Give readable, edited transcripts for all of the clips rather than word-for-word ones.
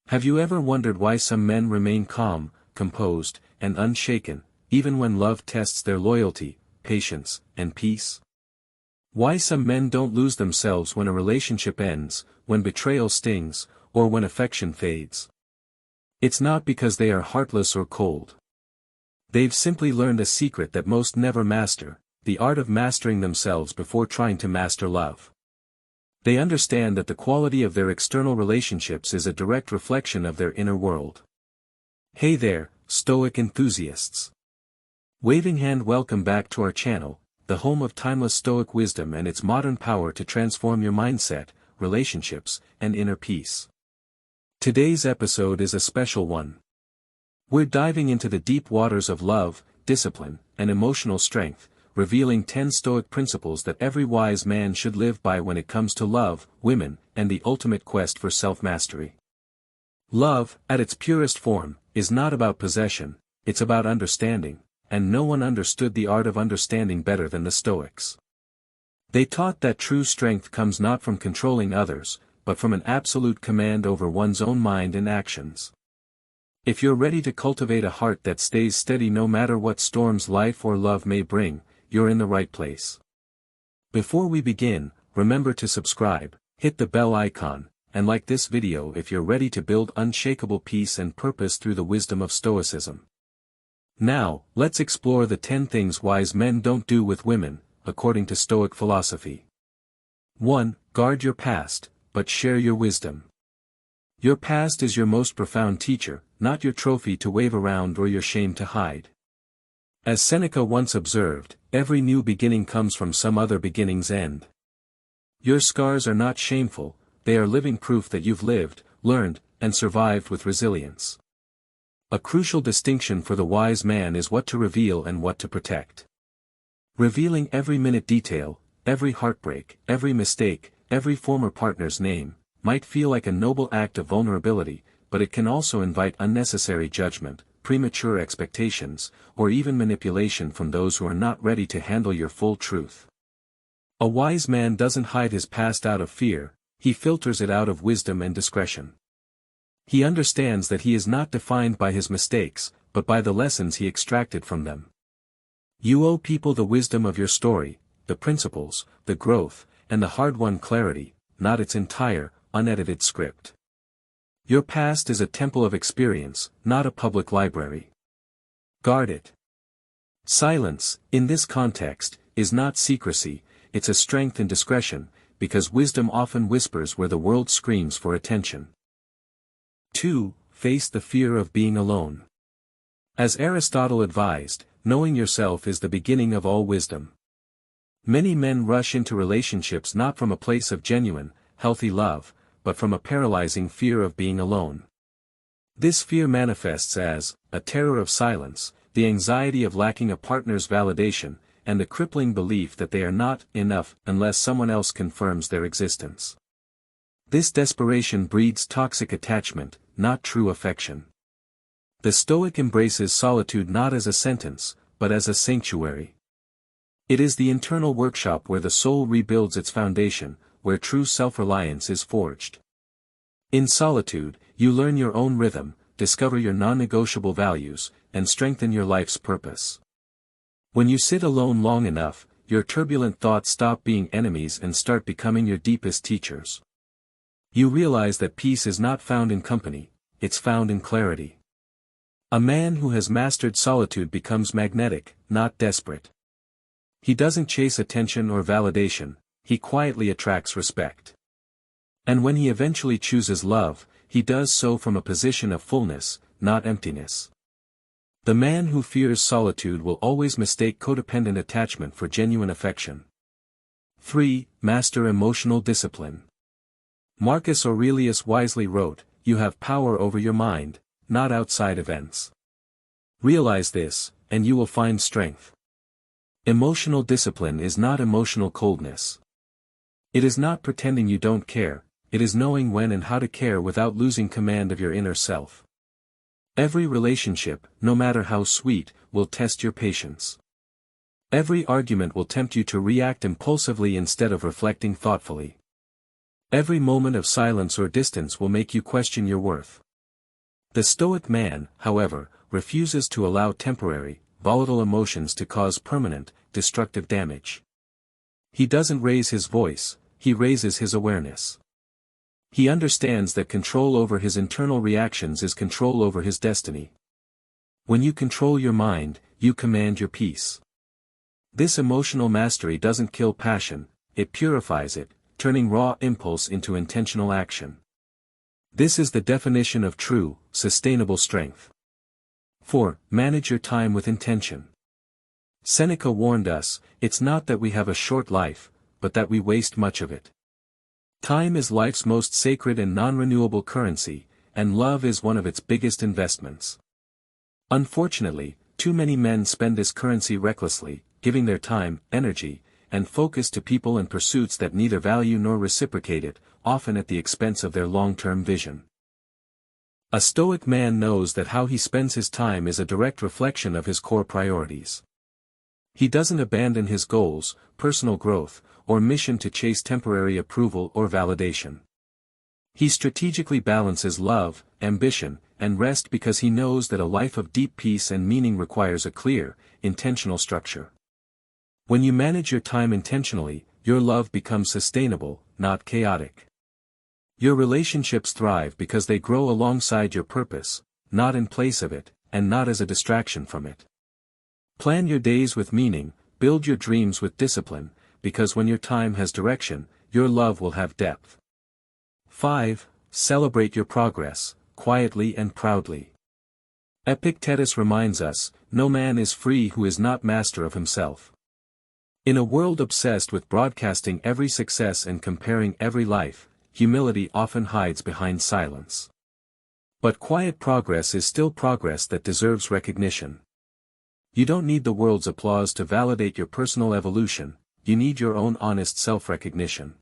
Have you ever wondered why some men remain calm, composed, and unshaken, even when love tests their loyalty, patience, and peace? Why some men don't lose themselves when a relationship ends, when betrayal stings, or when affection fades? It's not because they are heartless or cold. They've simply learned a secret that most never master, the art of mastering themselves before trying to master love. They understand that the quality of their external relationships is a direct reflection of their inner world. Hey there, Stoic enthusiasts! Waving hand, welcome back to our channel, the home of timeless Stoic wisdom and its modern power to transform your mindset, relationships, and inner peace. Today's episode is a special one. We're diving into the deep waters of love, discipline, and emotional strength, revealing 10 Stoic principles that every wise man should live by when it comes to love, women, and the ultimate quest for self-mastery. Love, at its purest form, is not about possession, it's about understanding, and no one understood the art of understanding better than the Stoics. They taught that true strength comes not from controlling others, but from an absolute command over one's own mind and actions. If you're ready to cultivate a heart that stays steady no matter what storms life or love may bring, you're in the right place. Before we begin, remember to subscribe, hit the bell icon, and like this video if you're ready to build unshakable peace and purpose through the wisdom of Stoicism. Now, let's explore the 10 things wise men don't do with women, according to Stoic philosophy. 1. Guard your past, but share your wisdom. Your past is your most profound teacher, not your trophy to wave around or your shame to hide. As Seneca once observed, every new beginning comes from some other beginning's end. Your scars are not shameful, they are living proof that you've lived, learned, and survived with resilience. A crucial distinction for the wise man is what to reveal and what to protect. Revealing every minute detail, every heartbreak, every mistake, every former partner's name, might feel like a noble act of vulnerability, but it can also invite unnecessary judgment, premature expectations, or even manipulation from those who are not ready to handle your full truth. A wise man doesn't hide his past out of fear, he filters it out of wisdom and discretion. He understands that he is not defined by his mistakes, but by the lessons he extracted from them. You owe people the wisdom of your story, the principles, the growth, and the hard-won clarity, not its entire, unedited script. Your past is a temple of experience, not a public library. Guard it. Silence, in this context, is not secrecy, it's a strength in discretion, because wisdom often whispers where the world screams for attention. 2. Face the fear of being alone. As Aristotle advised, knowing yourself is the beginning of all wisdom. Many men rush into relationships not from a place of genuine, healthy love, but from a paralyzing fear of being alone. This fear manifests as a terror of silence, the anxiety of lacking a partner's validation, and the crippling belief that they are not enough unless someone else confirms their existence. This desperation breeds toxic attachment, not true affection. The Stoic embraces solitude not as a sentence, but as a sanctuary. It is the internal workshop where the soul rebuilds its foundation, where true self-reliance is forged. In solitude, you learn your own rhythm, discover your non-negotiable values, and strengthen your life's purpose. When you sit alone long enough, your turbulent thoughts stop being enemies and start becoming your deepest teachers. You realize that peace is not found in company, it's found in clarity. A man who has mastered solitude becomes magnetic, not desperate. He doesn't chase attention or validation, he quietly attracts respect. And when he eventually chooses love, he does so from a position of fullness, not emptiness. The man who fears solitude will always mistake codependent attachment for genuine affection. 3. Master emotional discipline. Marcus Aurelius wisely wrote, "You have power over your mind, not outside events." Realize this, and you will find strength. Emotional discipline is not emotional coldness. It is not pretending you don't care, it is knowing when and how to care without losing command of your inner self. Every relationship, no matter how sweet, will test your patience. Every argument will tempt you to react impulsively instead of reflecting thoughtfully. Every moment of silence or distance will make you question your worth. The Stoic man, however, refuses to allow temporary, volatile emotions to cause permanent, destructive damage. He doesn't raise his voice, he raises his awareness. He understands that control over his internal reactions is control over his destiny. When you control your mind, you command your peace. This emotional mastery doesn't kill passion, it purifies it, turning raw impulse into intentional action. This is the definition of true, sustainable strength. 4. Manage your time with intention. Seneca warned us, it's not that we have a short life, but that we waste much of it. Time is life's most sacred and non-renewable currency, and love is one of its biggest investments. Unfortunately, too many men spend this currency recklessly, giving their time, energy, and focus to people and pursuits that neither value nor reciprocate it, often at the expense of their long-term vision. A Stoic man knows that how he spends his time is a direct reflection of his core priorities. He doesn't abandon his goals, personal growth, or mission to chase temporary approval or validation. He strategically balances love, ambition, and rest because he knows that a life of deep peace and meaning requires a clear, intentional structure. When you manage your time intentionally, your love becomes sustainable, not chaotic. Your relationships thrive because they grow alongside your purpose, not in place of it, and not as a distraction from it. Plan your days with meaning, build your dreams with discipline, because when your time has direction, your love will have depth. 5. Celebrate your progress, quietly and proudly. Epictetus reminds us, no man is free who is not master of himself. In a world obsessed with broadcasting every success and comparing every life, humility often hides behind silence. But quiet progress is still progress that deserves recognition. You don't need the world's applause to validate your personal evolution, you need your own honest self-recognition.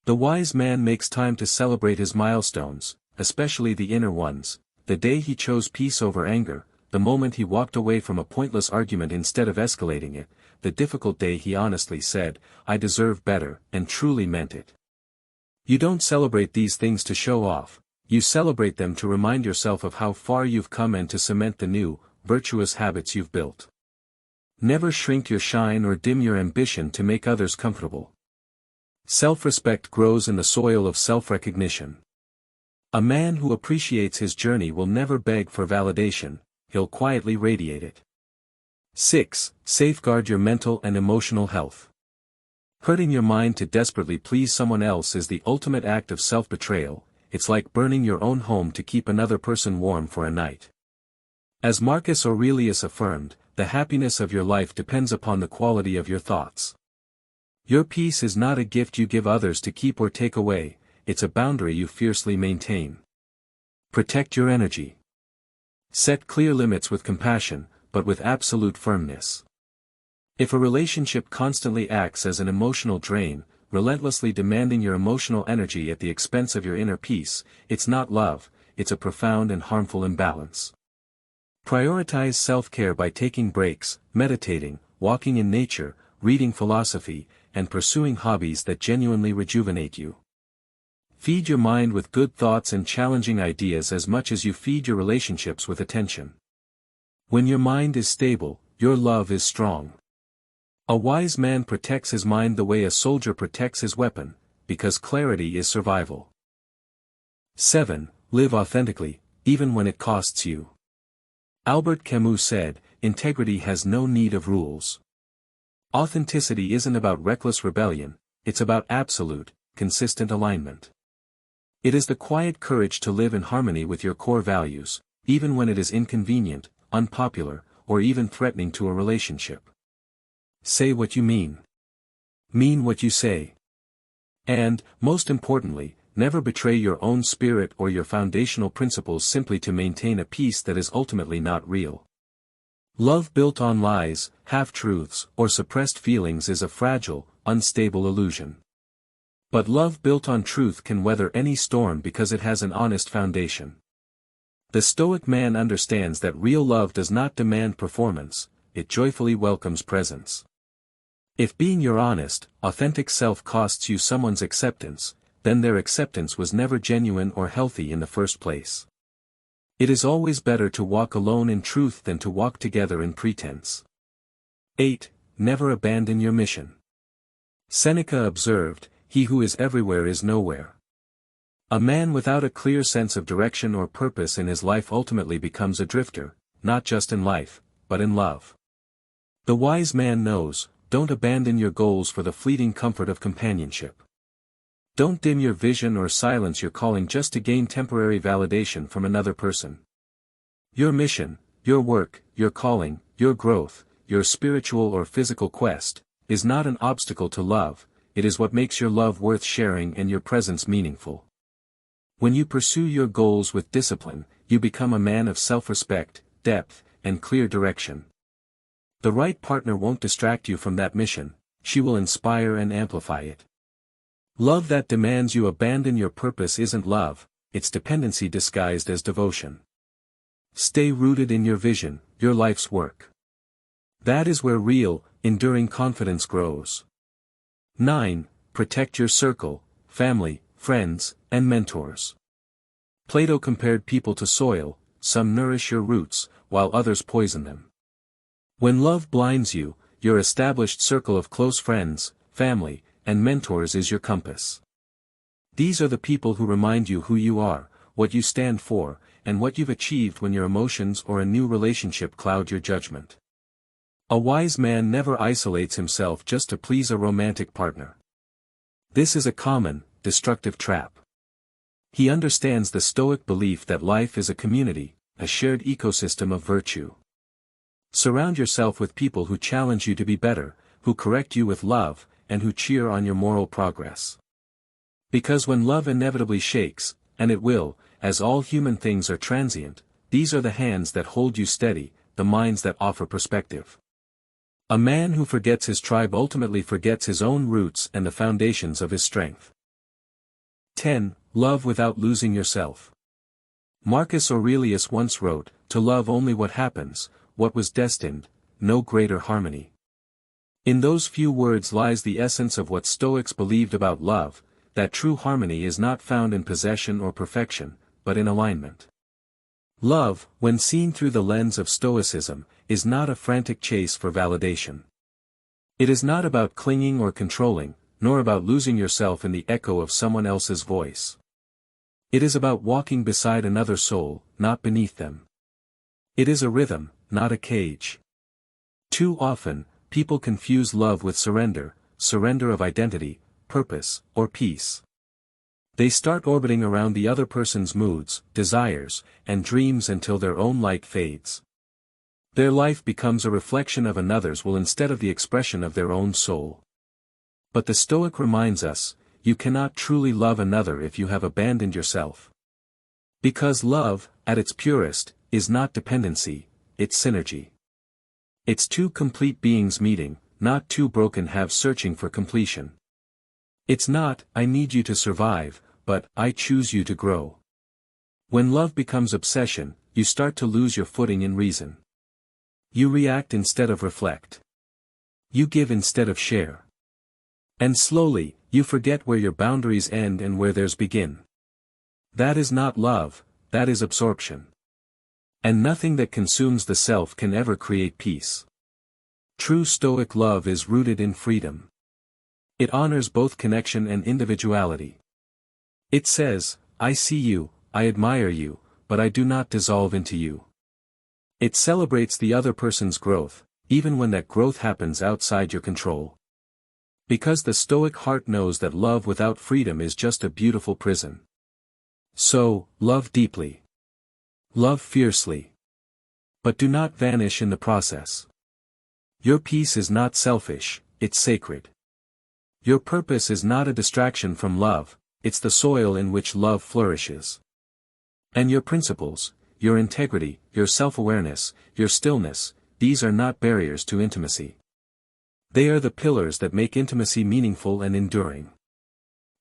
The wise man makes time to celebrate his milestones, especially the inner ones, the day he chose peace over anger, the moment he walked away from a pointless argument instead of escalating it, the difficult day he honestly said, "I deserve better," and truly meant it. You don't celebrate these things to show off, you celebrate them to remind yourself of how far you've come and to cement the new, virtuous habits you've built. Never shrink your shine or dim your ambition to make others comfortable. Self-respect grows in the soil of self-recognition. A man who appreciates his journey will never beg for validation, he'll quietly radiate it. 6. Safeguard your mental and emotional health. Hurting your mind to desperately please someone else is the ultimate act of self-betrayal, it's like burning your own home to keep another person warm for a night. As Marcus Aurelius affirmed, the happiness of your life depends upon the quality of your thoughts. Your peace is not a gift you give others to keep or take away, it's a boundary you fiercely maintain. Protect your energy. Set clear limits with compassion, but with absolute firmness. If a relationship constantly acts as an emotional drain, relentlessly demanding your emotional energy at the expense of your inner peace, it's not love, it's a profound and harmful imbalance. Prioritize self-care by taking breaks, meditating, walking in nature, reading philosophy, and pursuing hobbies that genuinely rejuvenate you. Feed your mind with good thoughts and challenging ideas as much as you feed your relationships with attention. When your mind is stable, your love is strong. A wise man protects his mind the way a soldier protects his weapon, because clarity is survival. 7. Live authentically, even when it costs you. Albert Camus said, integrity has no need of rules. Authenticity isn't about reckless rebellion, it's about absolute, consistent alignment. It is the quiet courage to live in harmony with your core values, even when it is inconvenient, unpopular, or even threatening to a relationship. Say what you mean. Mean what you say. And, most importantly, never betray your own spirit or your foundational principles simply to maintain a peace that is ultimately not real. Love built on lies, half-truths, or suppressed feelings is a fragile, unstable illusion. But love built on truth can weather any storm because it has an honest foundation. The Stoic man understands that real love does not demand performance, it joyfully welcomes presence. If being your honest, authentic self costs you someone's acceptance, then their acceptance was never genuine or healthy in the first place. It is always better to walk alone in truth than to walk together in pretense. 8. Never abandon your mission. Seneca observed, "He who is everywhere is nowhere." A man without a clear sense of direction or purpose in his life ultimately becomes a drifter, not just in life, but in love. The wise man knows, don't abandon your goals for the fleeting comfort of companionship. Don't dim your vision or silence your calling just to gain temporary validation from another person. Your mission, your work, your calling, your growth, your spiritual or physical quest, is not an obstacle to love, it is what makes your love worth sharing and your presence meaningful. When you pursue your goals with discipline, you become a man of self-respect, depth, and clear direction. The right partner won't distract you from that mission, she will inspire and amplify it. Love that demands you abandon your purpose isn't love, it's dependency disguised as devotion. Stay rooted in your vision, your life's work. That is where real, enduring confidence grows. 9. Protect your circle, family, friends, and mentors. Plato compared people to soil, some nourish your roots, while others poison them. When love blinds you, your established circle of close friends, family, and mentors is your compass. These are the people who remind you who you are, what you stand for, and what you've achieved when your emotions or a new relationship cloud your judgment. A wise man never isolates himself just to please a romantic partner. This is a common, destructive trap. He understands the Stoic belief that life is a community, a shared ecosystem of virtue. Surround yourself with people who challenge you to be better, who correct you with love, and who cheer on your moral progress. Because when love inevitably shakes, and it will, as all human things are transient, these are the hands that hold you steady, the minds that offer perspective. A man who forgets his tribe ultimately forgets his own roots and the foundations of his strength. 10. Love without losing yourself. Marcus Aurelius once wrote, "To love only what happens, what was destined, no greater harmony." In those few words lies the essence of what Stoics believed about love, that true harmony is not found in possession or perfection, but in alignment. Love, when seen through the lens of Stoicism, is not a frantic chase for validation. It is not about clinging or controlling, nor about losing yourself in the echo of someone else's voice. It is about walking beside another soul, not beneath them. It is a rhythm, not a cage. Too often, people confuse love with surrender of identity, purpose, or peace. They start orbiting around the other person's moods, desires, and dreams until their own light fades. Their life becomes a reflection of another's will instead of the expression of their own soul. But the Stoic reminds us, you cannot truly love another if you have abandoned yourself. Because love, at its purest, is not dependency, it's synergy. It's two complete beings meeting, not two broken halves searching for completion. It's not, "I need you to survive," but, "I choose you to grow." When love becomes obsession, you start to lose your footing in reason. You react instead of reflect. You give instead of share. And slowly, you forget where your boundaries end and where theirs begin. That is not love, that is absorption. And nothing that consumes the self can ever create peace. True Stoic love is rooted in freedom. It honors both connection and individuality. It says, "I see you, I admire you, but I do not dissolve into you." It celebrates the other person's growth, even when that growth happens outside your control. Because the Stoic heart knows that love without freedom is just a beautiful prison. So, love deeply. Love fiercely. But do not vanish in the process. Your peace is not selfish, it's sacred. Your purpose is not a distraction from love, it's the soil in which love flourishes. And your principles, your integrity, your self-awareness, your stillness, these are not barriers to intimacy. They are the pillars that make intimacy meaningful and enduring.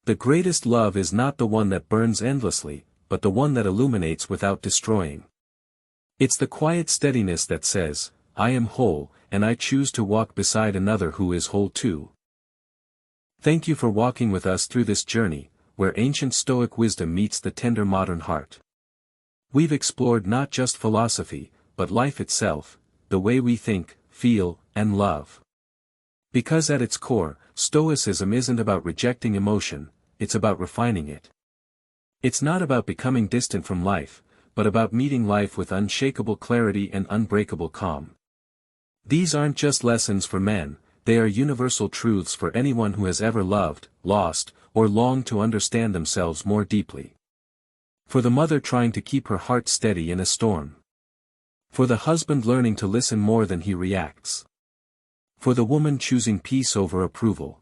The greatest love is not the one that burns endlessly, but the one that illuminates without destroying. It's the quiet steadiness that says, "I am whole, and I choose to walk beside another who is whole too." Thank you for walking with us through this journey, where ancient Stoic wisdom meets the tender modern heart. We've explored not just philosophy, but life itself, the way we think, feel, and love. Because at its core, Stoicism isn't about rejecting emotion, it's about refining it. It's not about becoming distant from life, but about meeting life with unshakable clarity and unbreakable calm. These aren't just lessons for men, they are universal truths for anyone who has ever loved, lost, or longed to understand themselves more deeply. For the mother trying to keep her heart steady in a storm. For the husband learning to listen more than he reacts. For the woman choosing peace over approval.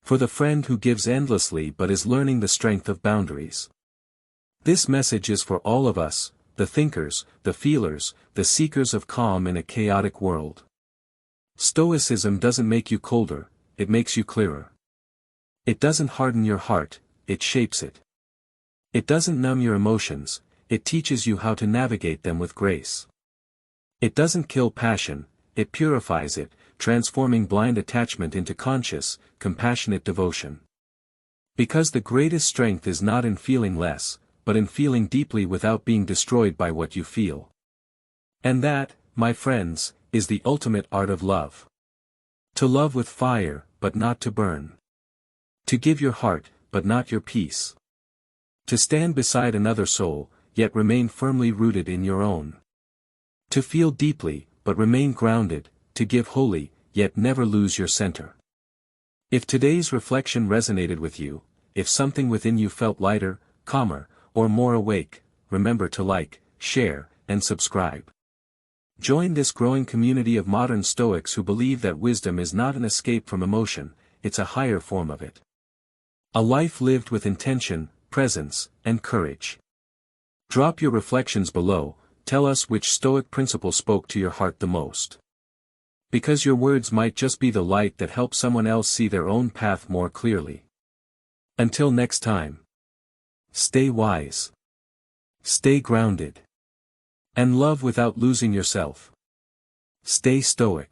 For the friend who gives endlessly but is learning the strength of boundaries. This message is for all of us, the thinkers, the feelers, the seekers of calm in a chaotic world. Stoicism doesn't make you colder, it makes you clearer. It doesn't harden your heart, it shapes it. It doesn't numb your emotions, it teaches you how to navigate them with grace. It doesn't kill passion, it purifies it, transforming blind attachment into conscious, compassionate devotion. Because the greatest strength is not in feeling less, but in feeling deeply without being destroyed by what you feel. And that, my friends, is the ultimate art of love. To love with fire, but not to burn. To give your heart, but not your peace. To stand beside another soul, yet remain firmly rooted in your own. To feel deeply, but remain grounded, to give wholly, yet never lose your center. If today's reflection resonated with you, if something within you felt lighter, calmer, or more awake, remember to like, share, and subscribe. Join this growing community of modern Stoics who believe that wisdom is not an escape from emotion, it's a higher form of it. A life lived with intention, presence, and courage. Drop your reflections below, tell us which Stoic principle spoke to your heart the most. Because your words might just be the light that helps someone else see their own path more clearly. Until next time. Stay wise. Stay grounded. And love without losing yourself. Stay stoic.